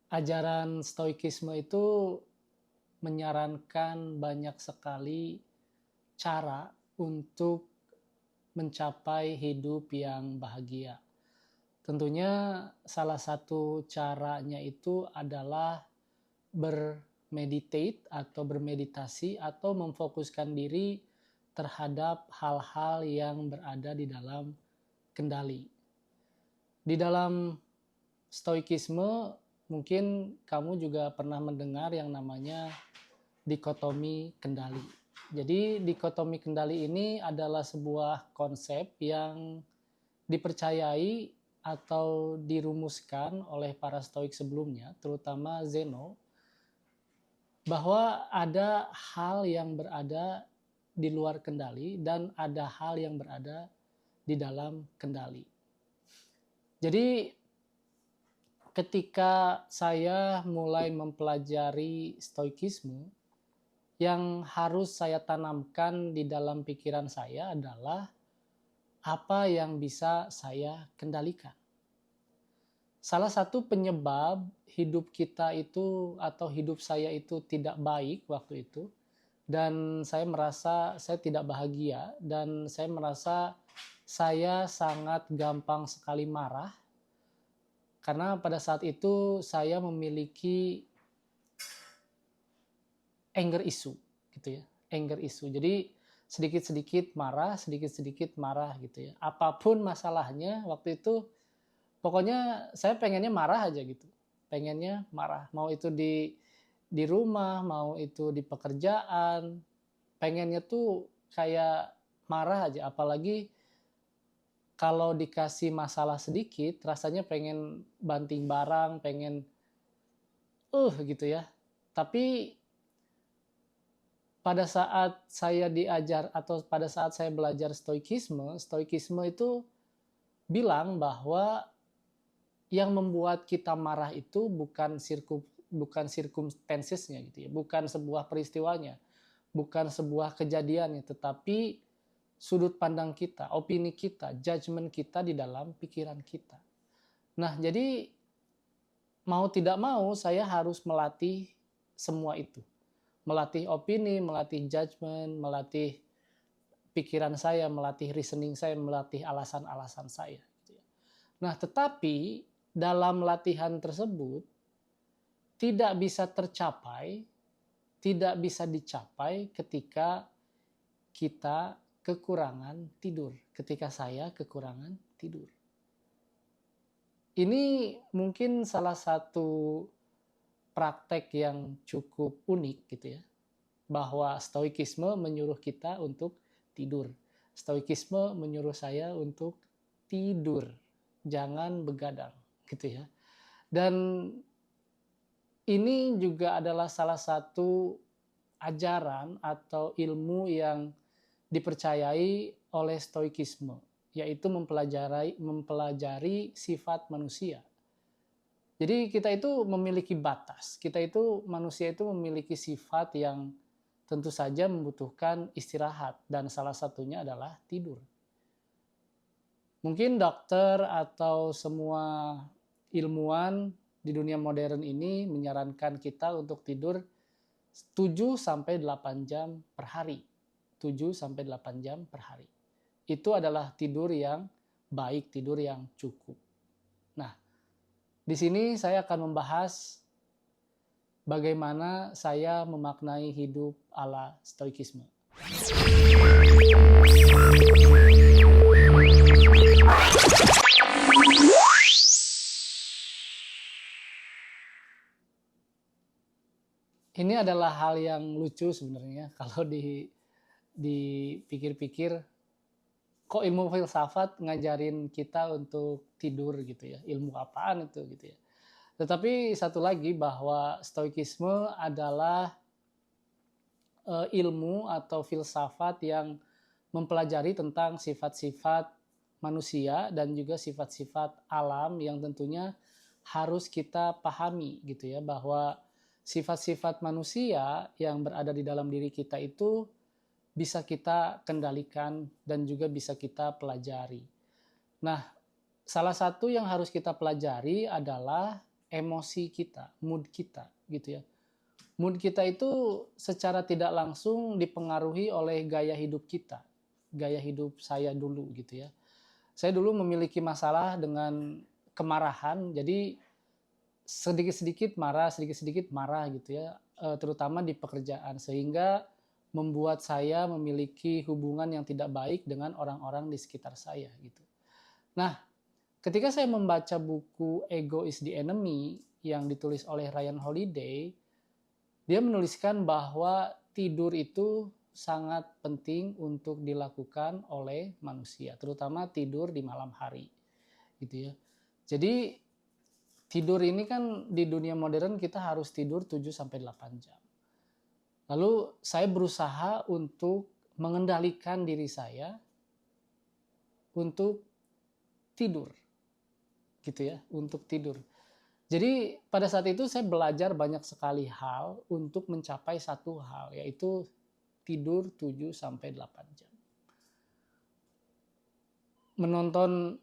Ajaran Stoikisme itu menyarankan banyak sekali cara untuk mencapai hidup yang bahagia. Tentunya salah satu caranya itu adalah bermeditate atau bermeditasi atau memfokuskan diri terhadap hal-hal yang berada di dalam kendali. Di dalam Stoikisme mungkin kamu juga pernah mendengar yang namanya dikotomi kendali. Jadi dikotomi kendali ini adalah sebuah konsep yang dipercayai atau dirumuskan oleh para stoik sebelumnya, terutama Zeno, bahwa ada hal yang berada di luar kendali dan ada hal yang berada di dalam kendali. Jadi ketika saya mulai mempelajari stoikisme, yang harus saya tanamkan di dalam pikiran saya adalah apa yang bisa saya kendalikan. Salah satu penyebab hidup kita itu atau hidup saya itu tidak baik waktu itu, dan saya merasa saya tidak bahagia, dan saya merasa saya sangat gampang sekali marah, karena pada saat itu saya memiliki anger issue gitu ya, anger issue. Jadi sedikit-sedikit marah gitu ya. Apapun masalahnya waktu itu, pokoknya saya pengennya marah aja gitu. Pengennya marah, mau itu di rumah, mau itu di pekerjaan, pengennya tuh kayak marah aja. Apalagi kalau dikasih masalah sedikit, rasanya pengen banting barang, pengen gitu ya. Tapi pada saat saya diajar atau pada saat saya belajar stoikisme itu bilang bahwa yang membuat kita marah itu bukan circumstances-nya gitu ya, bukan sebuah peristiwanya, bukan sebuah kejadiannya, tetapi sudut pandang kita, opini kita, judgement kita di dalam pikiran kita. Nah, jadi mau tidak mau saya harus melatih semua itu. Melatih opini, melatih judgement, melatih pikiran saya, melatih reasoning saya, melatih alasan-alasan saya. Nah, tetapi dalam latihan tersebut tidak bisa tercapai, tidak bisa dicapai ketika kita kekurangan tidur, ketika saya kekurangan tidur. Ini mungkin salah satu praktek yang cukup unik gitu ya, bahwa stoikisme menyuruh kita untuk tidur. Stoikisme menyuruh saya untuk tidur, jangan begadang gitu ya. Dan ini juga adalah salah satu ajaran atau ilmu yang dipercayai oleh stoikisme, yaitu mempelajari sifat manusia. Jadi kita itu memiliki batas, manusia itu memiliki sifat yang tentu saja membutuhkan istirahat, dan salah satunya adalah tidur. Mungkin dokter atau semua ilmuwan di dunia modern ini menyarankan kita untuk tidur 7-8 jam per hari. 7-8 jam per hari. Itu adalah tidur yang baik, tidur yang cukup. Nah, di sini saya akan membahas bagaimana saya memaknai hidup ala stoikisme. Ini adalah hal yang lucu sebenarnya kalau dipikir-pikir, kok ilmu filsafat ngajarin kita untuk tidur gitu ya, ilmu apaan itu gitu ya. Tetapi satu lagi, bahwa stoikisme adalah ilmu atau filsafat yang mempelajari tentang sifat-sifat manusia dan juga sifat-sifat alam yang tentunya harus kita pahami gitu ya, bahwa sifat-sifat manusia yang berada di dalam diri kita itu bisa kita kendalikan dan juga bisa kita pelajari. Nah, salah satu yang harus kita pelajari adalah emosi kita, mood kita gitu ya. Mood kita itu secara tidak langsung dipengaruhi oleh gaya hidup kita, gaya hidup saya dulu gitu ya. Saya dulu memiliki masalah dengan kemarahan, jadi sedikit-sedikit marah gitu ya, terutama di pekerjaan, sehingga membuat saya memiliki hubungan yang tidak baik dengan orang-orang di sekitar saya gitu. Nah, ketika saya membaca buku Ego is the Enemy yang ditulis oleh Ryan Holiday, dia menuliskan bahwa tidur itu sangat penting untuk dilakukan oleh manusia, terutama tidur di malam hari gitu ya. Jadi tidur ini kan di dunia modern kita harus tidur 7 sampai 8 jam. Lalu saya berusaha untuk mengendalikan diri saya untuk tidur gitu ya, untuk tidur. Jadi pada saat itu saya belajar banyak sekali hal untuk mencapai satu hal, yaitu tidur 7 sampai 8 jam.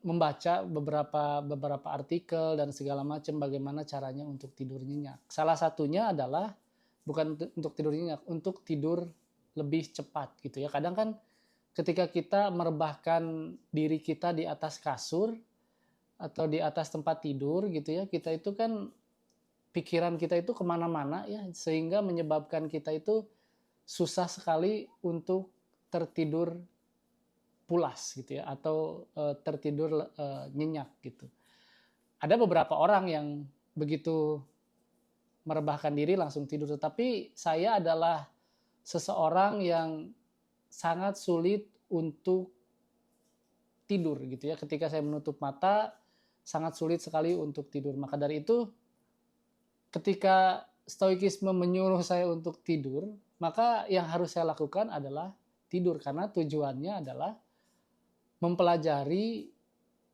Membaca beberapa artikel dan segala macam bagaimana caranya untuk tidur nyenyak. Salah satunya adalah bukan untuk tidur nyenyak, untuk tidur lebih cepat gitu ya. Kadang kan ketika kita merebahkan diri kita di atas kasur atau di atas tempat tidur gitu ya, kita itu kan pikiran kita itu kemana-mana ya, sehingga menyebabkan kita itu susah sekali untuk tertidur pulas gitu ya, atau tertidur nyenyak gitu. Ada beberapa orang yang begitu merebahkan diri langsung tidur, tetapi saya adalah seseorang yang sangat sulit untuk tidur gitu ya. Ketika saya menutup mata, sangat sulit sekali untuk tidur. Maka dari itu, ketika stoikisme menyuruh saya untuk tidur, maka yang harus saya lakukan adalah tidur, karena tujuannya adalah mempelajari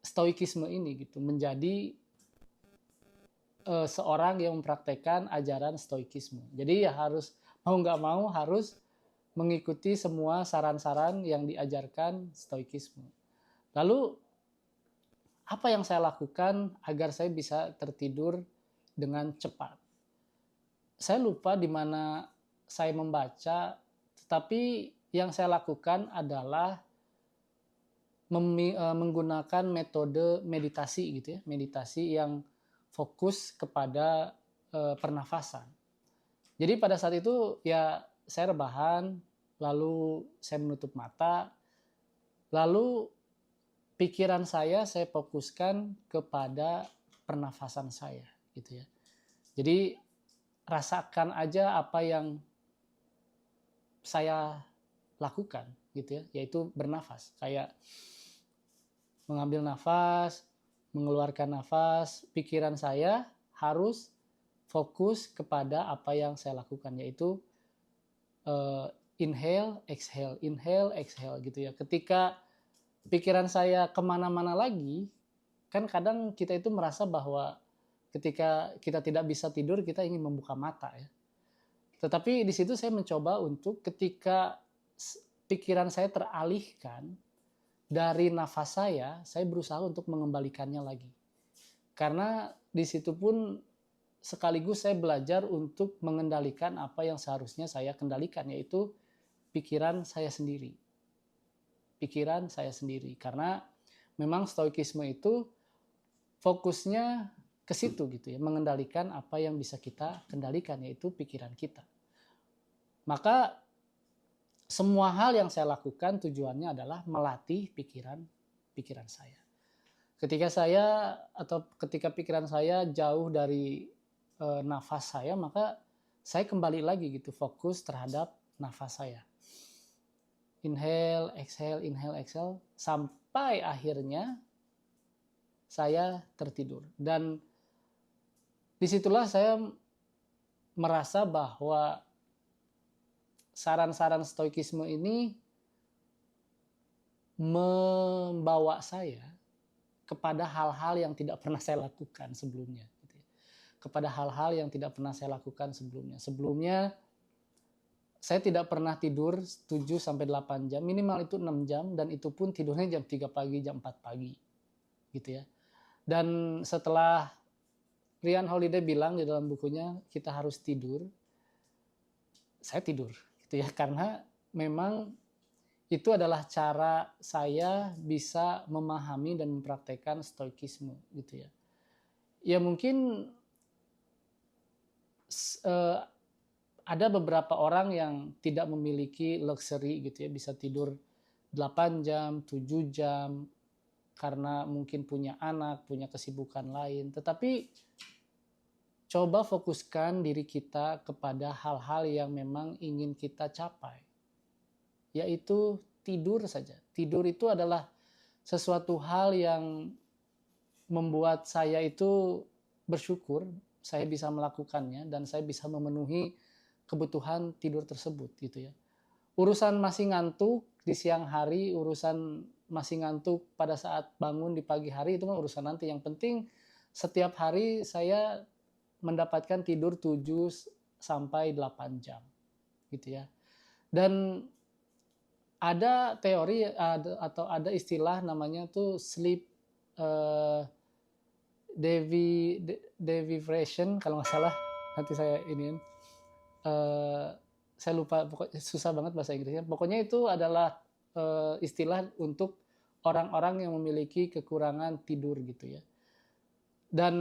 stoikisme ini gitu, menjadi seorang yang mempraktekkan ajaran stoikisme. Jadi ya harus mau nggak mau harus mengikuti semua saran-saran yang diajarkan stoikisme. Lalu apa yang saya lakukan agar saya bisa tertidur dengan cepat? Saya lupa di mana saya membaca, tetapi yang saya lakukan adalah menggunakan metode meditasi gitu ya, meditasi yang fokus kepada pernafasan. Jadi pada saat itu ya saya rebahan, lalu saya menutup mata, lalu pikiran saya fokuskan kepada pernafasan saya gitu ya. Jadi rasakan aja apa yang saya lakukan gitu ya, yaitu bernafas. Kayak mengambil nafas, mengeluarkan nafas, pikiran saya harus fokus kepada apa yang saya lakukan, yaitu inhale, exhale gitu ya. Ketika pikiran saya kemana-mana lagi, kan kadang kita itu merasa bahwa ketika kita tidak bisa tidur, kita ingin membuka mata ya. Tetapi di situ saya mencoba untuk ketika pikiran saya teralihkan dari nafas saya berusaha untuk mengembalikannya lagi. Karena di situ pun sekaligus saya belajar untuk mengendalikan apa yang seharusnya saya kendalikan, yaitu pikiran saya sendiri. Pikiran saya sendiri. Karena memang stoikisme itu fokusnya ke situ gitu ya, mengendalikan apa yang bisa kita kendalikan, yaitu pikiran kita. Maka semua hal yang saya lakukan tujuannya adalah melatih pikiran saya. Ketika pikiran saya jauh dari nafas saya, maka saya kembali lagi gitu, fokus terhadap nafas saya. Inhale, exhale, sampai akhirnya saya tertidur. Dan disitulah saya merasa bahwa saran-saran stoikisme ini membawa saya kepada hal-hal yang tidak pernah saya lakukan sebelumnya. Kepada hal-hal yang tidak pernah saya lakukan sebelumnya. Sebelumnya saya tidak pernah tidur 7 sampai 8 jam, minimal itu 6 jam, dan itu pun tidurnya jam 3 pagi, jam 4 pagi. Gitu ya. Dan setelah Ryan Holiday bilang di dalam bukunya kita harus tidur, saya tidur gitu ya, karena memang itu adalah cara saya bisa memahami dan mempraktekkan stoikisme gitu ya. Ya mungkin ada beberapa orang yang tidak memiliki luxury gitu ya, bisa tidur 8 jam, 7 jam karena mungkin punya anak, punya kesibukan lain. Tetapi coba fokuskan diri kita kepada hal-hal yang memang ingin kita capai, yaitu tidur saja. Tidur itu adalah sesuatu hal yang membuat saya itu bersyukur saya bisa melakukannya dan saya bisa memenuhi kebutuhan tidur tersebut gitu ya. Urusan masih ngantuk di siang hari, urusan masih ngantuk pada saat bangun di pagi hari itu mah urusan nanti. Yang penting setiap hari saya mendapatkan tidur 7 sampai 8 jam gitu ya. Dan ada teori atau ada istilah namanya tuh sleep deprivation kalau nggak salah, nanti saya iniin. Saya lupa, pokoknya susah banget bahasa Inggrisnya. Pokoknya itu adalah istilah untuk orang-orang yang memiliki kekurangan tidur gitu ya. Dan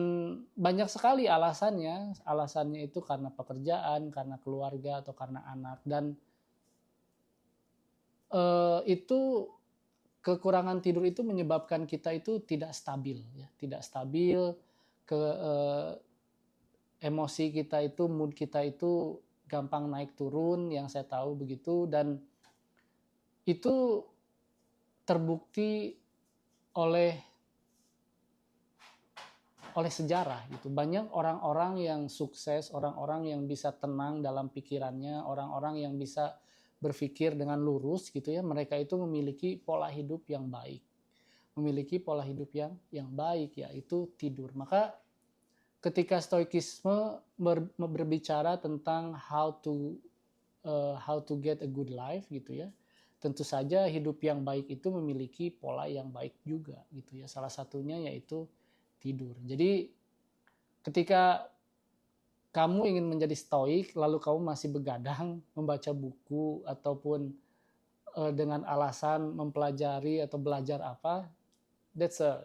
banyak sekali alasannya. Alasannya itu karena pekerjaan, karena keluarga, atau karena anak. Dan itu kekurangan tidur itu menyebabkan kita itu tidak stabil ya, tidak stabil, emosi kita itu, mood kita itu gampang naik turun, yang saya tahu begitu. Dan itu terbukti oleh sejarah gitu. Banyak orang-orang yang sukses, orang-orang yang bisa tenang dalam pikirannya, orang-orang yang bisa berpikir dengan lurus gitu ya, mereka itu memiliki pola hidup yang baik. Memiliki pola hidup yang baik, yaitu tidur. Maka ketika stoikisme berbicara tentang how to get a good life gitu ya, tentu saja hidup yang baik itu memiliki pola yang baik juga gitu ya. Salah satunya yaitu tidur. Jadi ketika kamu ingin menjadi stoik, lalu kamu masih begadang membaca buku ataupun dengan alasan mempelajari atau belajar apa, that's a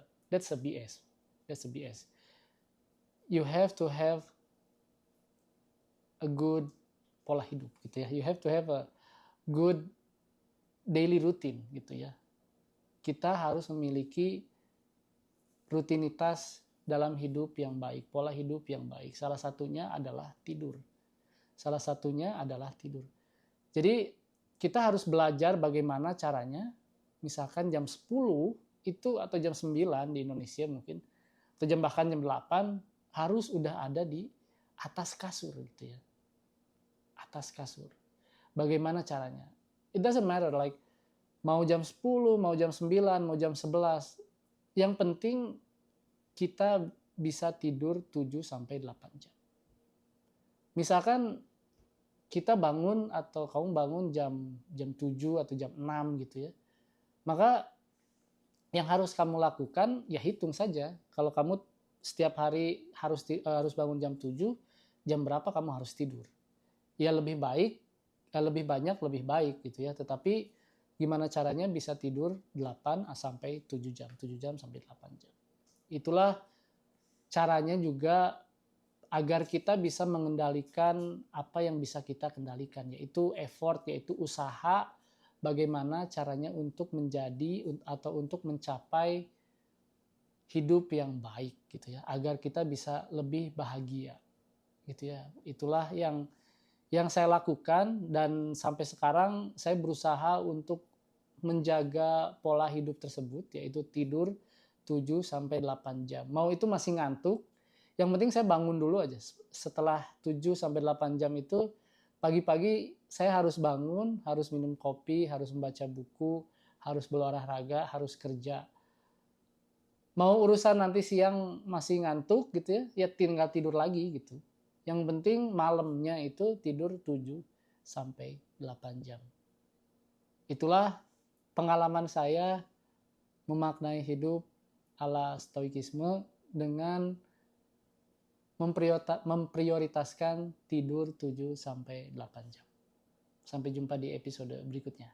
BS. That's a BS. You have to have a good pola hidup gitu ya. You have to have a good daily routine gitu ya. Kita harus memiliki rutinitas dalam hidup yang baik, pola hidup yang baik. Salah satunya adalah tidur. Salah satunya adalah tidur. Jadi kita harus belajar bagaimana caranya, misalkan jam 10 itu atau jam 9 di Indonesia mungkin, atau bahkan jam 8 harus udah ada di atas kasur gitu ya. Atas kasur. Bagaimana caranya? It doesn't matter like mau jam 10, mau jam 9, mau jam 11. Yang penting kita bisa tidur 7 sampai 8 jam. Misalkan kita bangun atau kamu bangun jam 7 atau jam 6 gitu ya. Maka yang harus kamu lakukan ya hitung saja. Kalau kamu setiap hari harus bangun jam 7, jam berapa kamu harus tidur. Ya lebih baik, lebih banyak lebih baik gitu ya. Tetapi gimana caranya bisa tidur 8 sampai 7 jam, 7 jam sampai 8 jam. Itulah caranya juga agar kita bisa mengendalikan apa yang bisa kita kendalikan, yaitu effort, yaitu usaha, bagaimana caranya untuk menjadi atau untuk mencapai hidup yang baik gitu ya, agar kita bisa lebih bahagia gitu ya. Itulah yang saya lakukan, dan sampai sekarang saya berusaha untuk menjaga pola hidup tersebut, yaitu tidur 7 sampai 8 jam. Mau itu masih ngantuk, yang penting saya bangun dulu aja. Setelah 7 sampai 8 jam itu, pagi-pagi saya harus bangun, harus minum kopi, harus membaca buku, harus berolahraga, harus kerja. Mau urusan nanti siang masih ngantuk gitu ya, ya tinggal tidur lagi gitu. Yang penting malamnya itu tidur 7 sampai 8 jam. Itulah pengalaman saya memaknai hidup ala stoikisme dengan memprioritaskan tidur 7 sampai 8 jam. Sampai jumpa di episode berikutnya.